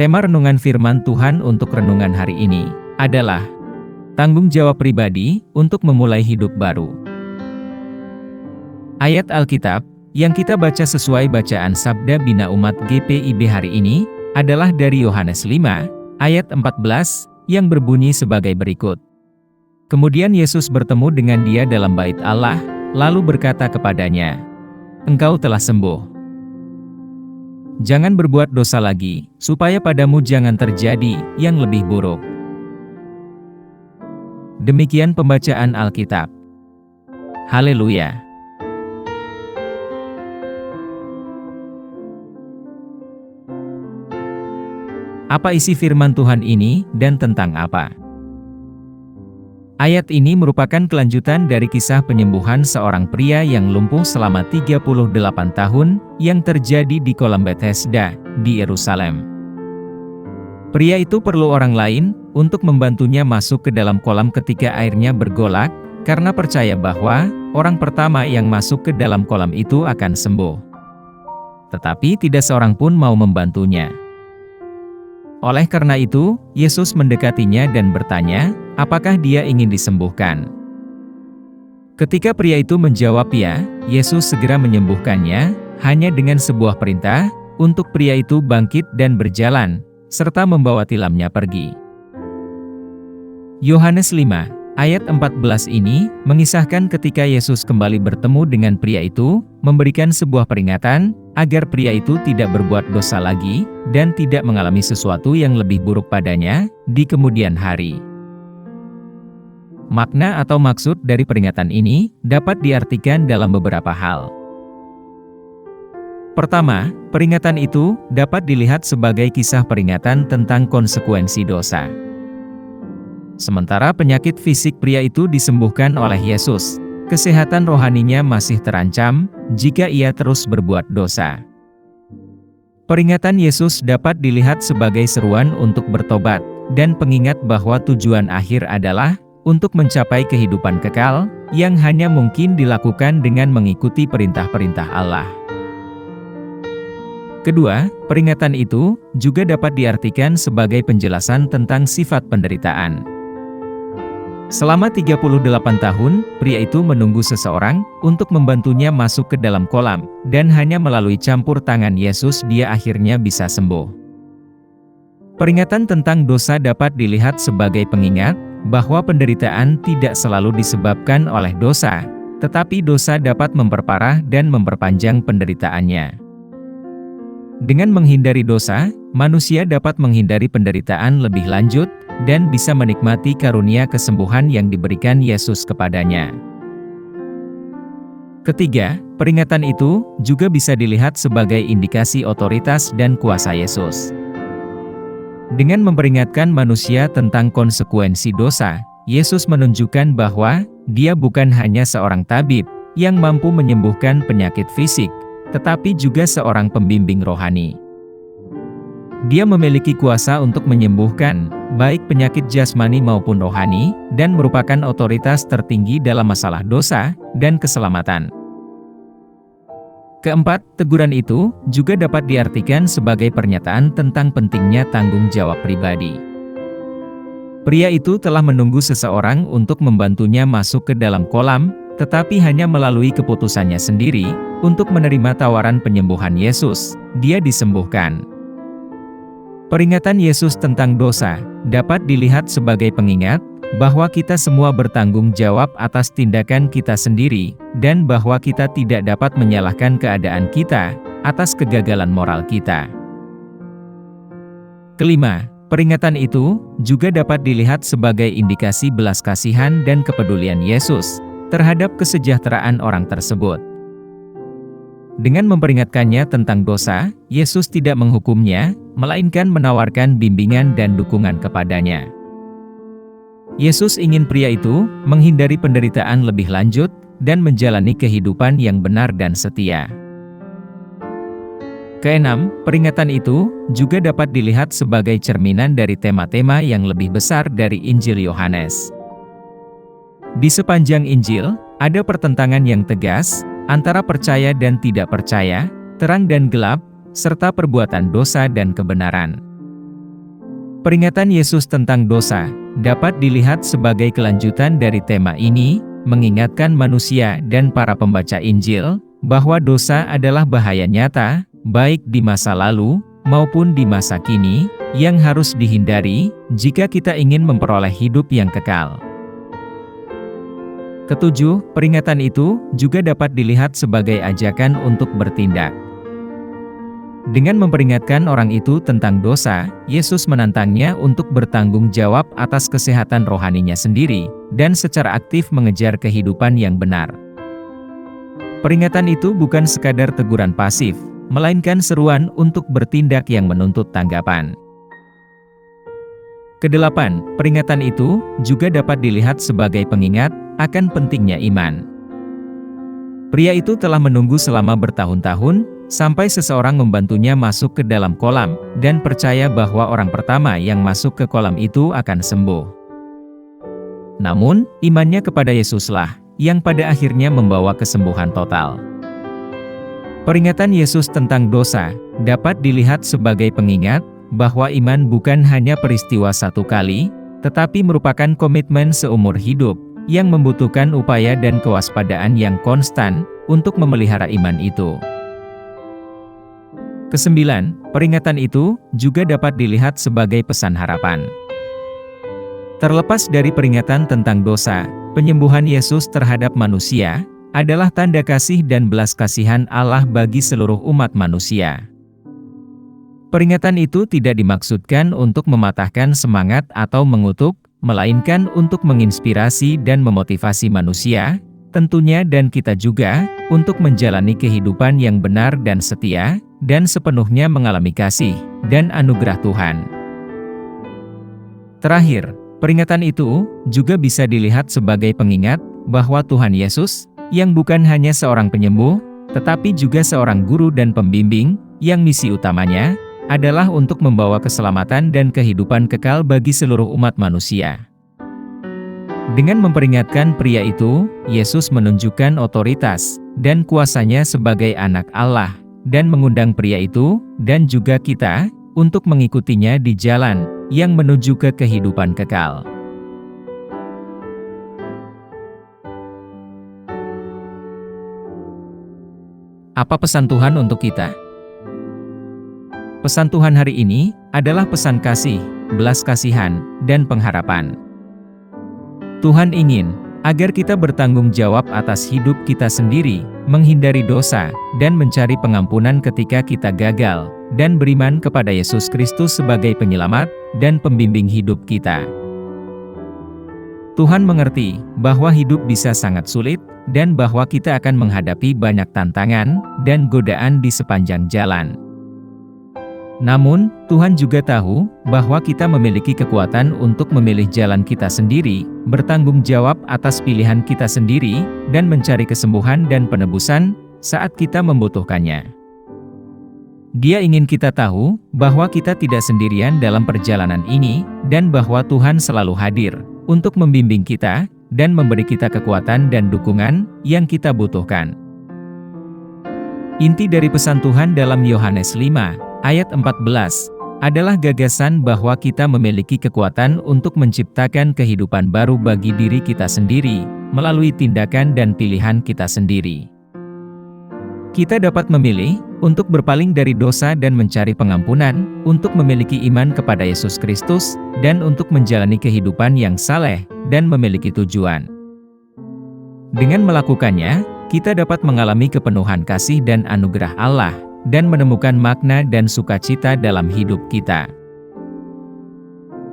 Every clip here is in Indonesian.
Tema renungan firman Tuhan untuk renungan hari ini adalah tanggung jawab pribadi untuk memulai hidup baru. Ayat Alkitab yang kita baca sesuai bacaan Sabda Bina Umat GPIB hari ini adalah dari Yohanes 5 ayat 14 yang berbunyi sebagai berikut. Kemudian Yesus bertemu dengan dia dalam bait Allah, lalu berkata kepadanya, "Engkau telah sembuh. Jangan berbuat dosa lagi, supaya padamu jangan terjadi yang lebih buruk." Demikian pembacaan Alkitab. Haleluya! Apa isi firman Tuhan ini dan tentang apa? Ayat ini merupakan kelanjutan dari kisah penyembuhan seorang pria yang lumpuh selama 38 tahun yang terjadi di kolam Bethesda di Yerusalem. Pria itu perlu orang lain untuk membantunya masuk ke dalam kolam ketika airnya bergolak, karena percaya bahwa orang pertama yang masuk ke dalam kolam itu akan sembuh. Tetapi tidak seorang pun mau membantunya. Oleh karena itu, Yesus mendekatinya dan bertanya, apakah dia ingin disembuhkan? Ketika pria itu menjawab ya, Yesus segera menyembuhkannya, hanya dengan sebuah perintah, untuk pria itu bangkit dan berjalan, serta membawa tilamnya pergi. Yohanes 5, ayat 14 ini, mengisahkan ketika Yesus kembali bertemu dengan pria itu, memberikan sebuah peringatan, agar pria itu tidak berbuat dosa lagi, dan tidak mengalami sesuatu yang lebih buruk padanya, di kemudian hari. Makna atau maksud dari peringatan ini, dapat diartikan dalam beberapa hal. Pertama, peringatan itu, dapat dilihat sebagai kisah peringatan tentang konsekuensi dosa. Sementara penyakit fisik pria itu disembuhkan oleh Yesus, kesehatan rohaninya masih terancam, jika ia terus berbuat dosa. Peringatan Yesus dapat dilihat sebagai seruan untuk bertobat, dan pengingat bahwa tujuan akhir adalah untuk mencapai kehidupan kekal, yang hanya mungkin dilakukan dengan mengikuti perintah-perintah Allah. Kedua, peringatan itu juga dapat diartikan sebagai penjelasan tentang sifat penderitaan. Selama 38 tahun, pria itu menunggu seseorang untuk membantunya masuk ke dalam kolam, dan hanya melalui campur tangan Yesus dia akhirnya bisa sembuh. Peringatan tentang dosa dapat dilihat sebagai pengingat bahwa penderitaan tidak selalu disebabkan oleh dosa, tetapi dosa dapat memperparah dan memperpanjang penderitaannya. Dengan menghindari dosa, manusia dapat menghindari penderitaan lebih lanjut, dan bisa menikmati karunia kesembuhan yang diberikan Yesus kepadanya. Ketiga, peringatan itu juga bisa dilihat sebagai indikasi otoritas dan kuasa Yesus. Dengan memperingatkan manusia tentang konsekuensi dosa, Yesus menunjukkan bahwa Dia bukan hanya seorang tabib yang mampu menyembuhkan penyakit fisik, tetapi juga seorang pembimbing rohani. Dia memiliki kuasa untuk menyembuhkan, baik penyakit jasmani maupun rohani, dan merupakan otoritas tertinggi dalam masalah dosa dan keselamatan. Keempat, teguran itu juga dapat diartikan sebagai pernyataan tentang pentingnya tanggung jawab pribadi. Pria itu telah menunggu seseorang untuk membantunya masuk ke dalam kolam, tetapi hanya melalui keputusannya sendiri, untuk menerima tawaran penyembuhan Yesus, dia disembuhkan. Peringatan Yesus tentang dosa dapat dilihat sebagai pengingat bahwa kita semua bertanggung jawab atas tindakan kita sendiri, dan bahwa kita tidak dapat menyalahkan keadaan kita atas kegagalan moral kita. Kelima, peringatan itu juga dapat dilihat sebagai indikasi belas kasihan dan kepedulian Yesus terhadap kesejahteraan orang tersebut. Dengan memperingatkannya tentang dosa, Yesus tidak menghukumnya, melainkan menawarkan bimbingan dan dukungan kepadanya. Yesus ingin pria itu menghindari penderitaan lebih lanjut dan menjalani kehidupan yang benar dan setia. Keenam, peringatan itu juga dapat dilihat sebagai cerminan dari tema-tema yang lebih besar dari Injil Yohanes. Di sepanjang Injil, ada pertentangan yang tegas antara percaya dan tidak percaya, terang dan gelap, serta perbuatan dosa dan kebenaran. Peringatan Yesus tentang dosa dapat dilihat sebagai kelanjutan dari tema ini, mengingatkan manusia dan para pembaca Injil bahwa dosa adalah bahaya nyata, baik di masa lalu maupun di masa kini, yang harus dihindari jika kita ingin memperoleh hidup yang kekal. Ketujuh, peringatan itu juga dapat dilihat sebagai ajakan untuk bertindak. Dengan memperingatkan orang itu tentang dosa, Yesus menantangnya untuk bertanggung jawab atas kesehatan rohaninya sendiri, dan secara aktif mengejar kehidupan yang benar. Peringatan itu bukan sekadar teguran pasif, melainkan seruan untuk bertindak yang menuntut tanggapan. Kedelapan, peringatan itu juga dapat dilihat sebagai pengingat akan pentingnya iman. Pria itu telah menunggu selama bertahun-tahun, sampai seseorang membantunya masuk ke dalam kolam, dan percaya bahwa orang pertama yang masuk ke kolam itu akan sembuh. Namun, imannya kepada Yesuslah, yang pada akhirnya membawa kesembuhan total. Peringatan Yesus tentang dosa dapat dilihat sebagai pengingat bahwa iman bukan hanya peristiwa satu kali, tetapi merupakan komitmen seumur hidup, yang membutuhkan upaya dan kewaspadaan yang konstan untuk memelihara iman itu. Kesembilan, peringatan itu juga dapat dilihat sebagai pesan harapan. Terlepas dari peringatan tentang dosa, penyembuhan Yesus terhadap manusia adalah tanda kasih dan belas kasihan Allah bagi seluruh umat manusia. Peringatan itu tidak dimaksudkan untuk mematahkan semangat atau mengutuk, melainkan untuk menginspirasi dan memotivasi manusia, tentunya dan kita juga, untuk menjalani kehidupan yang benar dan setia, dan sepenuhnya mengalami kasih dan anugerah Tuhan. Terakhir, peringatan itu juga bisa dilihat sebagai pengingat bahwa Tuhan Yesus, yang bukan hanya seorang penyembuh, tetapi juga seorang guru dan pembimbing, yang misi utamanya adalah untuk membawa keselamatan dan kehidupan kekal bagi seluruh umat manusia. Dengan memperingatkan pria itu, Yesus menunjukkan otoritas dan kuasanya sebagai anak Allah, dan mengundang pria itu, dan juga kita, untuk mengikutinya di jalan yang menuju ke kehidupan kekal. Apa pesan Tuhan untuk kita? Pesan Tuhan hari ini adalah pesan kasih, belas kasihan, dan pengharapan. Tuhan ingin agar kita bertanggung jawab atas hidup kita sendiri, menghindari dosa, dan mencari pengampunan ketika kita gagal, dan beriman kepada Yesus Kristus sebagai penyelamat dan pembimbing hidup kita. Tuhan mengerti bahwa hidup bisa sangat sulit, dan bahwa kita akan menghadapi banyak tantangan dan godaan di sepanjang jalan. Namun, Tuhan juga tahu bahwa kita memiliki kekuatan untuk memilih jalan kita sendiri, bertanggung jawab atas pilihan kita sendiri, dan mencari kesembuhan dan penebusan saat kita membutuhkannya. Dia ingin kita tahu bahwa kita tidak sendirian dalam perjalanan ini, dan bahwa Tuhan selalu hadir untuk membimbing kita dan memberi kita kekuatan dan dukungan yang kita butuhkan. Inti dari pesan Tuhan dalam Yohanes 5 ayat 14, adalah gagasan bahwa kita memiliki kekuatan untuk menciptakan kehidupan baru bagi diri kita sendiri, melalui tindakan dan pilihan kita sendiri. Kita dapat memilih untuk berpaling dari dosa dan mencari pengampunan, untuk memiliki iman kepada Yesus Kristus, dan untuk menjalani kehidupan yang saleh dan memiliki tujuan. Dengan melakukannya, kita dapat mengalami kepenuhan kasih dan anugerah Allah, dan menemukan makna dan sukacita dalam hidup kita.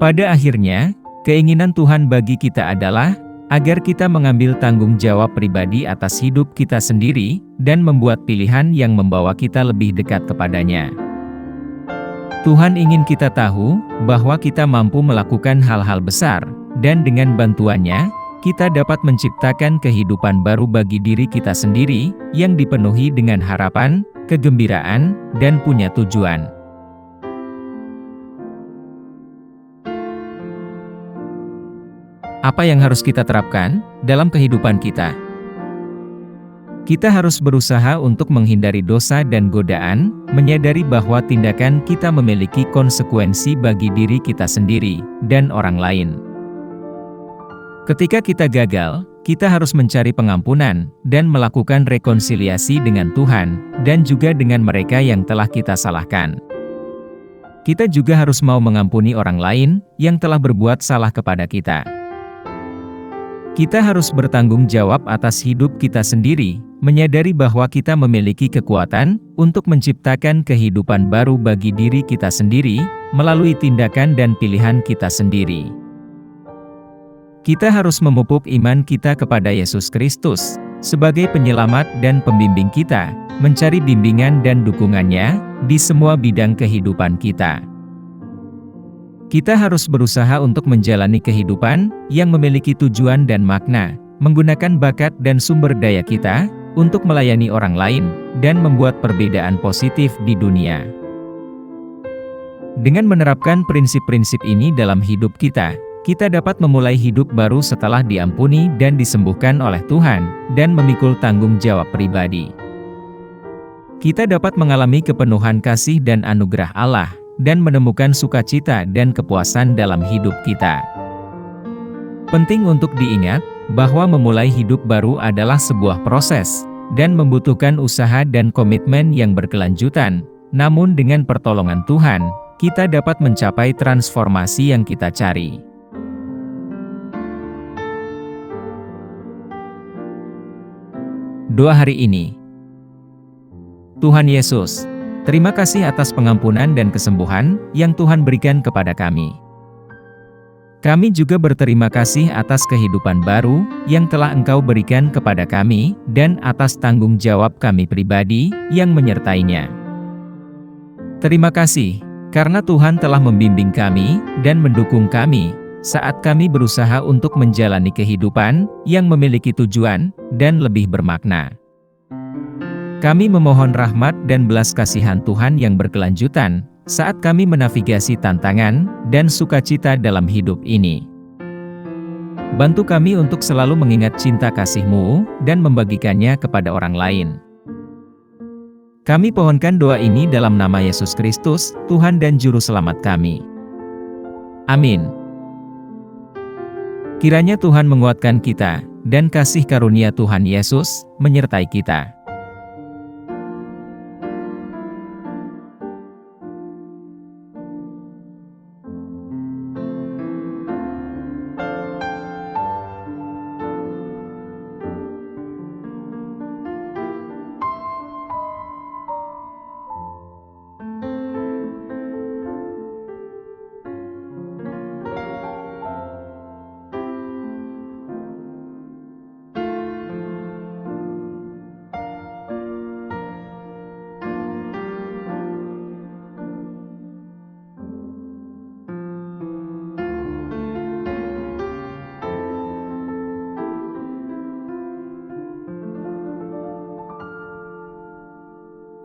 Pada akhirnya, keinginan Tuhan bagi kita adalah agar kita mengambil tanggung jawab pribadi atas hidup kita sendiri, dan membuat pilihan yang membawa kita lebih dekat kepadanya. Tuhan ingin kita tahu bahwa kita mampu melakukan hal-hal besar, dan dengan bantuannya, kita dapat menciptakan kehidupan baru bagi diri kita sendiri, yang dipenuhi dengan harapan, kegembiraan, dan punya tujuan. Apa yang harus kita terapkan dalam kehidupan kita? Kita harus berusaha untuk menghindari dosa dan godaan, menyadari bahwa tindakan kita memiliki konsekuensi bagi diri kita sendiri dan orang lain. Ketika kita gagal, kita harus mencari pengampunan dan melakukan rekonsiliasi dengan Tuhan dan juga dengan mereka yang telah kita salahkan. Kita juga harus mau mengampuni orang lain yang telah berbuat salah kepada kita. Kita harus bertanggung jawab atas hidup kita sendiri, menyadari bahwa kita memiliki kekuatan untuk menciptakan kehidupan baru bagi diri kita sendiri, melalui tindakan dan pilihan kita sendiri. Kita harus memupuk iman kita kepada Yesus Kristus, sebagai penyelamat dan pembimbing kita, mencari bimbingan dan dukungannya, di semua bidang kehidupan kita. Kita harus berusaha untuk menjalani kehidupan yang memiliki tujuan dan makna, menggunakan bakat dan sumber daya kita untuk melayani orang lain dan membuat perbedaan positif di dunia. Dengan menerapkan prinsip-prinsip ini dalam hidup kita dapat memulai hidup baru setelah diampuni dan disembuhkan oleh Tuhan dan memikul tanggung jawab pribadi. Kita dapat mengalami kepenuhan kasih dan anugerah Allah dan menemukan sukacita dan kepuasan dalam hidup kita. Penting untuk diingat bahwa memulai hidup baru adalah sebuah proses dan membutuhkan usaha dan komitmen yang berkelanjutan. Namun dengan pertolongan Tuhan, kita dapat mencapai transformasi yang kita cari. Doa hari ini. Tuhan Yesus, terima kasih atas pengampunan dan kesembuhan yang Tuhan berikan kepada kami. Kami juga berterima kasih atas kehidupan baru yang telah Engkau berikan kepada kami dan atas tanggung jawab kami pribadi yang menyertainya. Terima kasih, karena Tuhan telah membimbing kami dan mendukung kami saat kami berusaha untuk menjalani kehidupan yang memiliki tujuan dan lebih bermakna. Kami memohon rahmat dan belas kasihan Tuhan yang berkelanjutan saat kami menavigasi tantangan dan sukacita dalam hidup ini. Bantu kami untuk selalu mengingat cinta kasih-Mu dan membagikannya kepada orang lain. Kami pohonkan doa ini dalam nama Yesus Kristus, Tuhan dan Juru Selamat kami. Amin. Kiranya Tuhan menguatkan kita, dan kasih karunia Tuhan Yesus menyertai kita.